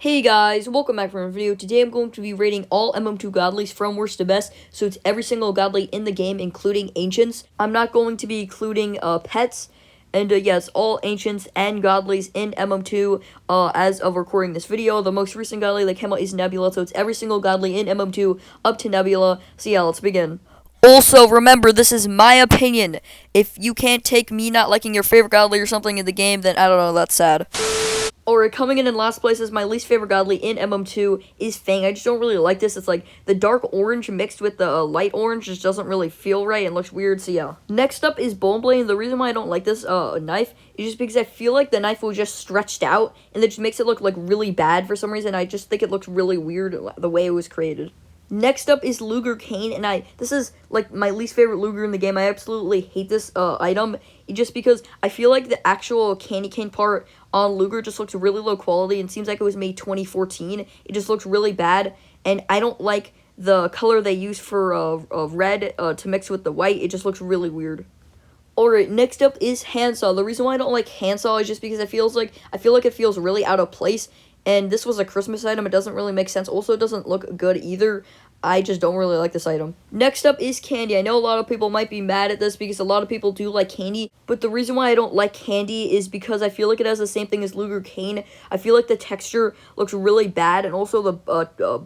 Hey guys, welcome back for a video. Today I'm going to be rating all MM2 godlies from worst to best, so it's every single godly in the game, including ancients. I'm not going to be including pets, and yes, all ancients and godlies in MM2 as of recording this video. The most recent godly that came out is Nebula, so it's every single godly in MM2 up to Nebula. So yeah, let's begin. Also, remember, this is my opinion. If you can't take me not liking your favorite godly or something in the game, then I don't know, that's sad. Or coming in last place is my least favorite godly in MM2 is Fang. I just don't really like this. It's like the dark orange mixed with the light orange just doesn't really feel right and looks weird, so yeah. Next up is Boneblade. The reason why I don't like this knife is just because I feel like the knife was just stretched out and it just makes it look like really bad for some reason. I just think it looks really weird the way it was created. Next up is Luger Cane, and this is like my least favorite Luger in the game. I absolutely hate this item just because I feel like the actual candy cane part on Luger just looks really low quality and seems like it was made 2014. It just looks really bad, and I don't like the color they use for red to mix with the white. It just looks really weird. Alright, next up is Handsaw. The reason why I don't like Handsaw is just because I feel like it feels really out of place. And this was a Christmas item. It doesn't really make sense. Also, it doesn't look good either. I just don't really like this item. Next up is candy. I know a lot of people might be mad at this because a lot of people do like candy. But the reason why I don't like candy is because I feel like it has the same thing as Luger Cane. I feel like the texture looks really bad. And also the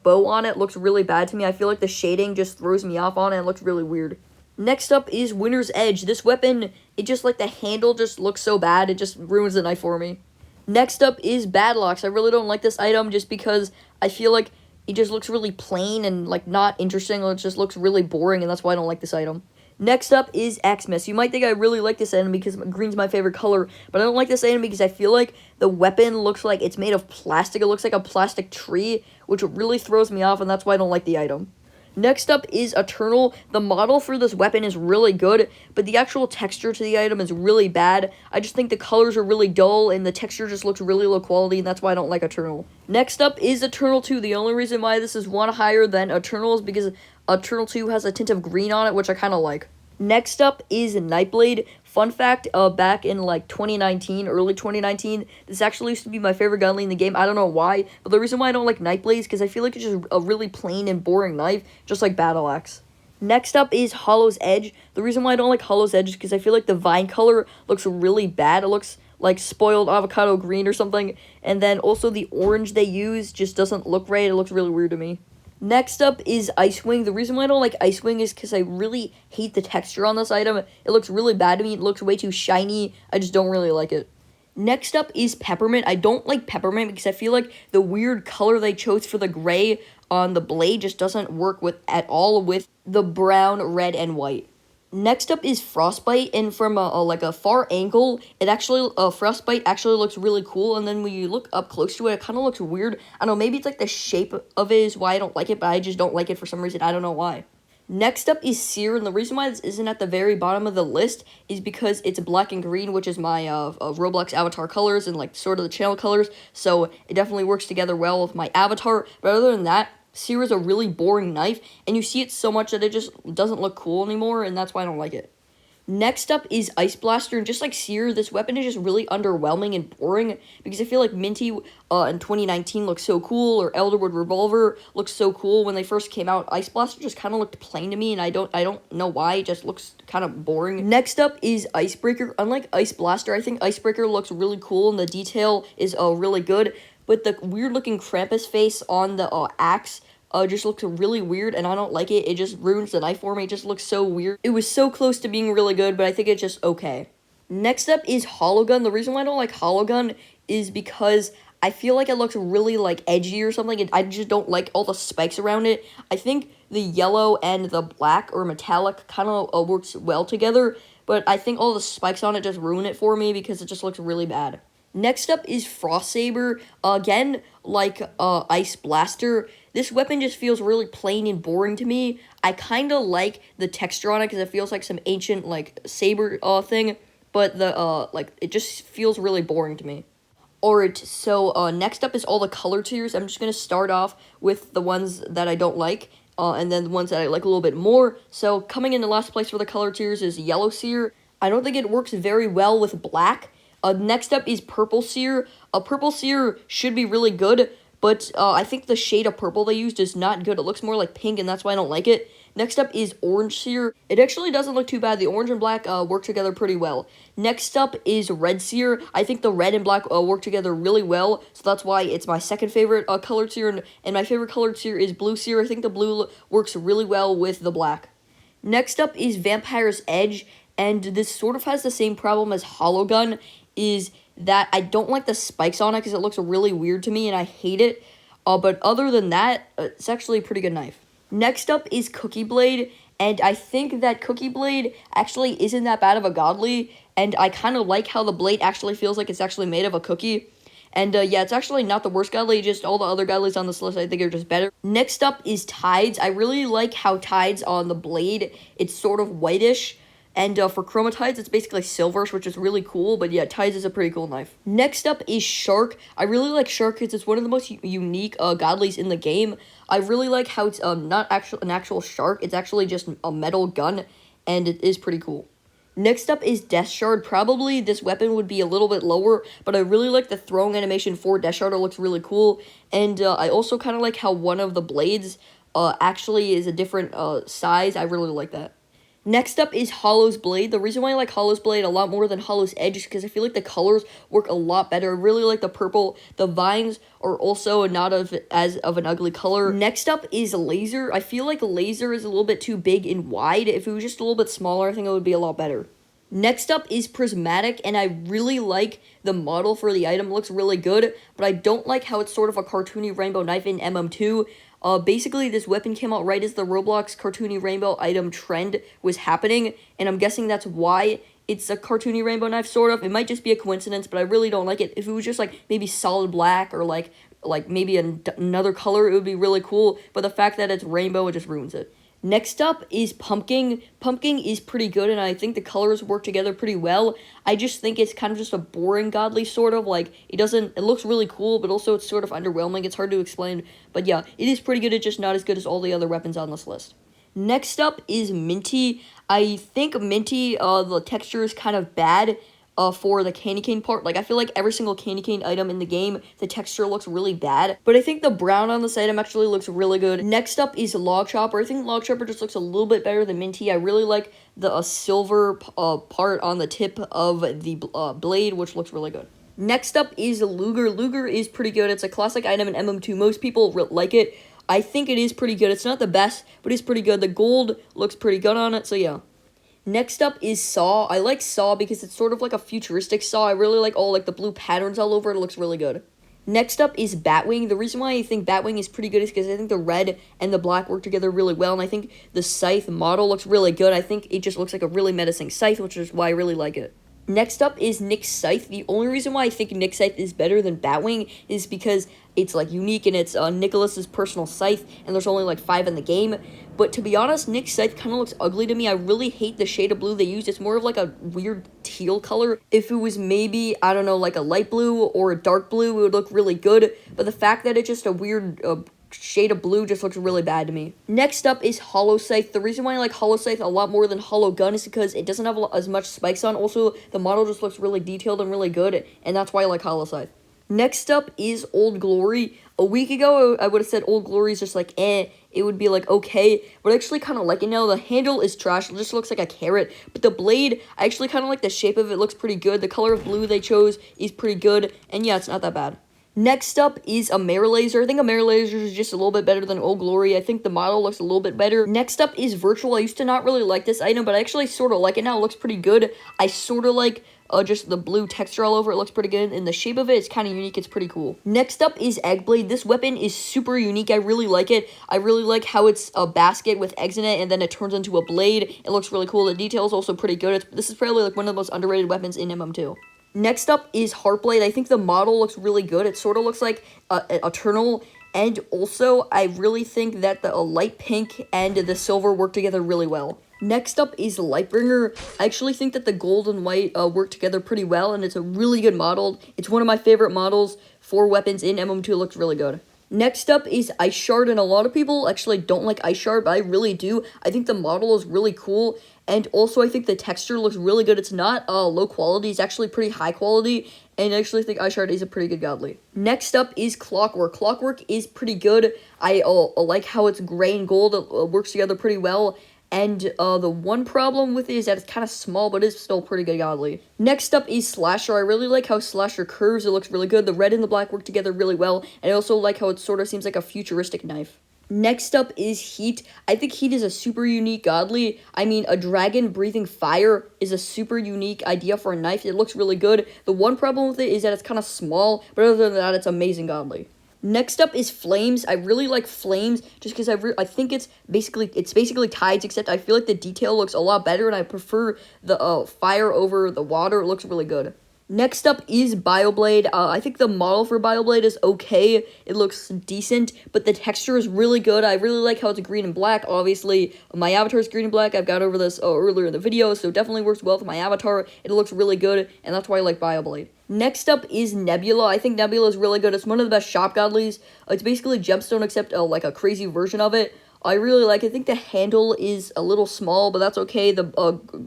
bow on it looks really bad to me. I feel like the shading just throws me off on it and looks really weird. Next up is Winter's Edge. This weapon, it just like the handle just looks so bad. It just ruins the knife for me. Next up is Badlocks. I really don't like this item just because I feel like it just looks really plain and like not interesting. It just looks really boring, and that's why I don't like this item. Next up is Xmas. You might think I really like this item because green's my favorite color, but I don't like this item because I feel like the weapon looks like it's made of plastic. It looks like a plastic tree, which really throws me off, and that's why I don't like the item. Next up is Eternal. The model for this weapon is really good, but the actual texture to the item is really bad. I just think the colors are really dull, and the texture just looks really low quality, and that's why I don't like Eternal. Next up is Eternal 2. The only reason why this is one higher than Eternal is because Eternal 2 has a tint of green on it, which I kind of like. Next up is Nightblade. Fun fact, back in like 2019, early 2019, this actually used to be my favorite gunly in the game. I don't know why, but the reason why I don't like Nightblade is because I feel like it's just a really plain and boring knife, just like Battle Axe. Next up is Hollow's Edge. The reason why I don't like Hollow's Edge is because I feel like the vine color looks really bad. It looks like spoiled avocado green or something, and then also the orange they use just doesn't look right. It looks really weird to me. Next up is Icewing. The reason why I don't like Icewing is because I really hate the texture on this item. It looks really bad to me. It looks way too shiny. I just don't really like it. Next up is Peppermint. I don't like Peppermint because I feel like the weird color they chose for the gray on the blade just doesn't work at all with the brown, red, and white. Next up is Frostbite, and from a far angle, Frostbite actually looks really cool, and then when you look up close to it, it kind of looks weird. I don't know, maybe it's like the shape of it is why I don't like it, but I just don't like it for some reason. I don't know why. Next up is Seer, and the reason why this isn't at the very bottom of the list is because it's black and green, which is my Roblox avatar colors and like sort of the channel colors, so it definitely works together well with my avatar, but other than that, Seer is a really boring knife, and you see it so much that it just doesn't look cool anymore, and that's why I don't like it. Next up is Ice Blaster, and just like Seer, this weapon is just really underwhelming and boring, because I feel like Minty in 2019 looks so cool, or Elderwood Revolver looks so cool when they first came out. Ice Blaster just kind of looked plain to me, and I don't know why, it just looks kind of boring. Next up is Icebreaker. Unlike Ice Blaster, I think Icebreaker looks really cool, and the detail is really good, but the weird-looking Krampus face on the axe just looks really weird, and I don't like it. It just ruins the knife for me. It just looks so weird. It was so close to being really good, but I think it's just okay. Next up is Hollow Gun. The reason why I don't like Hollow Gun is because I feel like it looks really, like, edgy or something, and I just don't like all the spikes around it. I think the yellow and the black or metallic kind of works well together, but I think all the spikes on it just ruin it for me because it just looks really bad. Next up is Frostsaber. Again, like Ice Blaster, this weapon just feels really plain and boring to me. I kind of like the texture on it because it feels like some ancient, like, saber thing, but it just feels really boring to me. Alright, so next up is all the color tiers. I'm just going to start off with the ones that I don't like, and then the ones that I like a little bit more. So coming in the last place for the color tiers is Yellow Seer. I don't think it works very well with black. Next up is Purple Seer. Purple Seer should be really good, but I think the shade of purple they used is not good. It looks more like pink, and that's why I don't like it. Next up is orange sear. It actually doesn't look too bad. The orange and black work together pretty well. Next up is red sear. I think the red and black work together really well, so that's why it's my second favorite colored sear, and my favorite colored sear is blue sear. I think the blue works really well with the black. Next up is Vampire's Edge, and this sort of has the same problem as Hollow Gun, is that I don't like the spikes on it because it looks really weird to me, and I hate it. But other than that, it's actually a pretty good knife. Next up is Cookie Blade, and I think that Cookie Blade actually isn't that bad of a godly, and I kind of like how the blade actually feels like it's actually made of a cookie. And yeah, it's actually not the worst godly, just all the other godlies on this list I think are just better. Next up is Tides. I really like how Tides on the blade, it's sort of whitish. And for chromatides, it's basically silver, which is really cool. But yeah, Tides is a pretty cool knife. Next up is Shark. I really like Shark because it's one of the most unique godlies in the game. I really like how it's not an actual shark. It's actually just a metal gun, and it is pretty cool. Next up is Deathshard. Probably this weapon would be a little bit lower, but I really like the throwing animation for Deathshard. It looks really cool. And I also kind of like how one of the blades actually is a different size. I really like that. Next up is Hallow's Blade. The reason why I like Hallow's Blade a lot more than Hallow's Edge is because I feel like the colors work a lot better. I really like the purple. The vines are also not as of an ugly color. Next up is Laser. I feel like Laser is a little bit too big and wide. If it was just a little bit smaller, I think it would be a lot better. Next up is Prismatic, and I really like the model for the item. It looks really good, but I don't like how it's sort of a cartoony rainbow knife in MM2. Basically, this weapon came out right as the Roblox cartoony rainbow item trend was happening, and I'm guessing that's why it's a cartoony rainbow knife, sort of. It might just be a coincidence, but I really don't like it. If it was just, like, maybe solid black or, like maybe another color, it would be really cool, but the fact that it's rainbow, it just ruins it. Next up is Pumpking. Pumpking is pretty good, and I think the colors work together pretty well. I just think it's kind of just a boring godly, sort of. Like, it looks really cool, but also it's sort of underwhelming. It's hard to explain, but yeah, it is pretty good. It's just not as good as all the other weapons on this list. Next up is Minty. I think Minty, the texture is kind of bad. For the candy cane part. Like, I feel like every single candy cane item in the game, the texture looks really bad. But I think the brown on this item actually looks really good. Next up is Log Chopper. I think Log Chopper just looks a little bit better than Minty. I really like the silver part on the tip of the blade, which looks really good. Next up is Luger. Luger is pretty good. It's a classic item in MM2. Most people like it. I think it is pretty good. It's not the best, but it's pretty good. The gold looks pretty good on it, so yeah. Next up is Saw. I like Saw because it's sort of like a futuristic Saw. I really like all like the blue patterns all over it. It looks really good. Next up is Batwing. The reason why I think Batwing is pretty good is because I think the red and the black work together really well, and I think the scythe model looks really good. I think it just looks like a really menacing scythe, which is why I really like it. Next up is Nick's Scythe. The only reason why I think Nick's Scythe is better than Batwing is because it's, like, unique and it's Nicholas's personal scythe, and there's only, like, 5 in the game. But to be honest, Nick's Scythe kind of looks ugly to me. I really hate the shade of blue they used. It's more of, like, a weird teal color. If it was maybe, I don't know, like a light blue or a dark blue, it would look really good. But the fact that it's just a weird shade of blue just looks really bad to me. Next up is Hollow Scythe. The reason why I like Hollow Scythe a lot more than Hollow Gun is because it doesn't have as much spikes on. Also, the model just looks really detailed and really good, and that's why I like Hollow Scythe. Next up is Old Glory. A week ago, I would have said Old Glory is just like, it would be like, okay, but I actually kind of like it now. The handle is trash, it just looks like a carrot, but the blade, I actually kind of like the shape of it. It looks pretty good. The color of blue they chose is pretty good, and yeah, it's not that bad. Next up is a Laser. I think a Laser is just a little bit better than Old Glory. I think the model looks a little bit better. Next up is Virtual. I used to not really like this item, but I actually sort of like it now. It looks pretty good. I sort of like just the blue texture all over. It looks pretty good, and the shape of it is kind of unique. It's pretty cool. Next up is Eggblade. This weapon is super unique. I really like it. I really like how it's a basket with eggs in it, and then it turns into a blade. It looks really cool. The detail is also pretty good. This is probably like one of the most underrated weapons in MM2. Next up is Heartblade. I think the model looks really good. It sort of looks like Eternal, and also I really think that the light pink and the silver work together really well. Next up is Lightbringer. I actually think that the gold and white work together pretty well, and it's a really good model. It's one of my favorite models for weapons in MM2. It looks really good. Next up is Ice Shard, and a lot of people actually don't like Ice Shard, but I really do. I think the model is really cool, and also I think the texture looks really good. It's not low quality, it's actually pretty high quality, and I actually think Ice Shard is a pretty good godly. Next up is Clockwork. Clockwork is pretty good. I like how it's gray and gold. It works together pretty well. And the one problem with it is that it's kind of small, but it's still pretty good godly. Next up is Slasher. I really like how Slasher curves. It looks really good. The red and the black work together really well. And I also like how it sort of seems like a futuristic knife. Next up is Heat. I think Heat is a super unique godly. I mean, a dragon breathing fire is a super unique idea for a knife. It looks really good. The one problem with it is that it's kind of small, but other than that, it's amazing godly. Next up is Flames. I really like Flames just because I think it's basically tides, except I feel like the detail looks a lot better, and I prefer the fire over the water. It looks really good. Next up is Bioblade. I think the model for Bioblade is okay. It looks decent, but the texture is really good. I really like how it's green and black. Obviously, my avatar is green and black. I've got over this earlier in the video, so it definitely works well with my avatar. It looks really good, and that's why I like Bioblade. Next up is Nebula. I think Nebula is really good. It's one of the best shop godlies. It's basically Gemstone, except like a crazy version of it. I really like it. I think the handle is a little small, but that's okay. The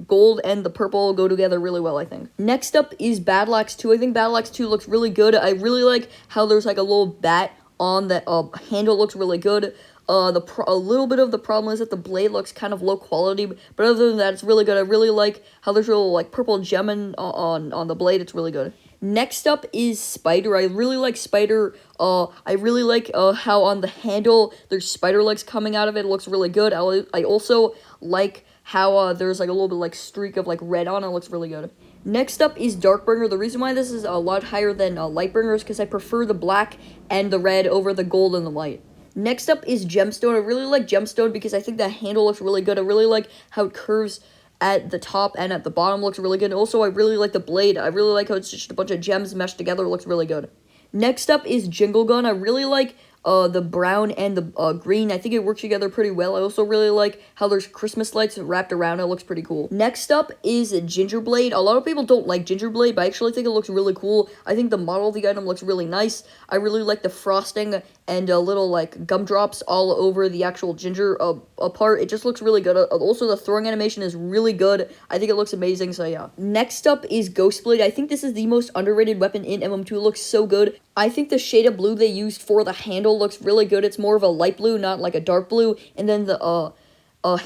gold and the purple go together really well, I think. Next up is Battle Axe 2. I think Battle Axe 2 looks really good. I really like how there's like a little bat on the handle. Looks really good. A little bit of the problem is that the blade looks kind of low quality, but other than that, it's really good. I really like how there's a little like purple gem on the blade. It's really good. Next up is Spider. I really like Spider. I really like how on the handle there's spider legs coming out of it. It looks really good. I also like how there's like a little bit like streak of like red on it. It looks really good. Next up is Darkbringer. The reason why this is a lot higher than Lightbringer is because I prefer the black and the red over the gold and the white. Next up is Gemstone. I really like Gemstone because I think the handle looks really good. I really like how it curves at the top and at the bottom. Looks really good. And also, I really like the blade. I really like how it's just a bunch of gems meshed together. It looks really good. Next up is Jingle Gun. I really like the brown and the green. I think it works together pretty well. I also really like how there's Christmas lights wrapped around. It looks pretty cool. Next up is Gingerblade. A lot of people don't like Gingerblade, but I actually think it looks really cool. I think the model of the item looks really nice. I really like the frosting and little like gumdrops all over the actual ginger part. It just looks really good. Also, the throwing animation is really good. I think it looks amazing, so yeah. Next up is Ghostblade. I think this is the most underrated weapon in MM2. It looks so good. I think the shade of blue they used for the handle looks really good. It's more of a light blue, not like a dark blue. And then the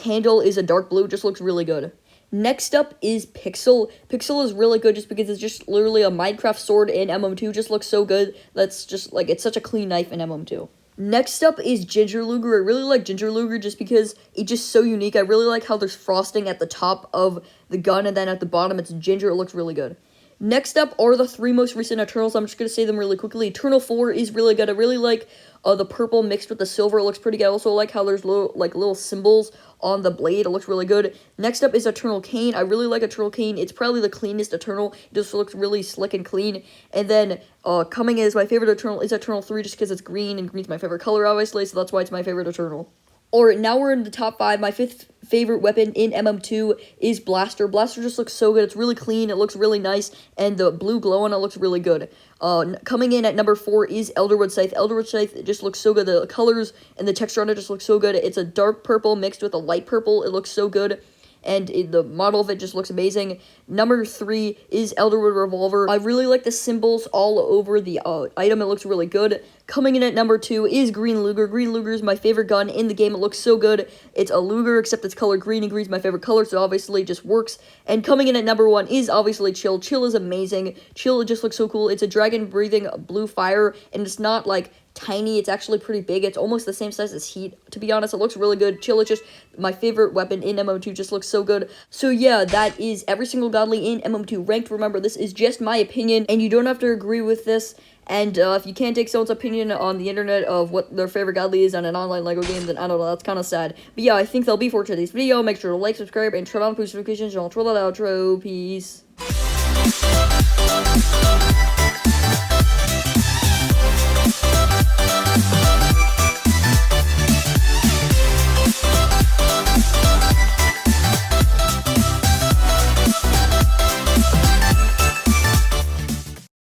handle is a dark blue. Just looks really good. Next up is Pixel. Pixel is really good just because it's just literally a Minecraft sword in MM2. Just looks so good. That's just like, it's such a clean knife in MM2. Next up is Ginger Luger. I really like Ginger Luger just because it's just so unique. I really like how there's frosting at the top of the gun and then at the bottom it's ginger. It looks really good. Next up are the three most recent Eternals. I'm just going to say them really quickly. Eternal 4 is really good. I really like the purple mixed with the silver. It looks pretty good. I also like how there's little symbols on the blade. It looks really good. Next up is Eternal Cane. I really like Eternal Cane. It's probably the cleanest Eternal. It just looks really slick and clean. And then coming in as my favorite Eternal is Eternal 3 just because it's green, and green's my favorite color, obviously, so that's why it's my favorite Eternal. Alright, now we're in the top 5. My 5th favorite weapon in MM2 is Blaster. Blaster just looks so good. It's really clean. It looks really nice. And the blue glow on it looks really good. Coming in at number 4 is Elderwood Scythe. Elderwood Scythe just looks so good. The colors and the texture on it just looks so good. It's a dark purple mixed with a light purple. It looks so good. And the model of it just looks amazing. Number 3 is Elderwood Revolver. I really like the symbols all over the item. It looks really good. Coming in at number 2 is Green Luger. Green Luger is my favorite gun in the game. It looks so good. It's a Luger, except it's colored green, and green's my favorite color, so obviously it just works. And coming in at number 1 is obviously Chill. Chill is amazing. Chill just looks so cool. It's a dragon-breathing blue fire, and it's not, like, tiny. It's actually pretty big. It's almost the same size as Heat, to be honest. It looks really good. Chill is just my favorite weapon in MM2. Just looks so good. So yeah, that is every single godly in MM2 ranked. Remember, this is just my opinion, and you don't have to agree with this. And if you can't take someone's opinion on the internet of what their favorite godly is on an online LEGO game, then I don't know, that's kind of sad. But yeah, I think that'll be for today's video. Make sure to like, subscribe, and turn on post notifications, and I'll throw that outro. Peace.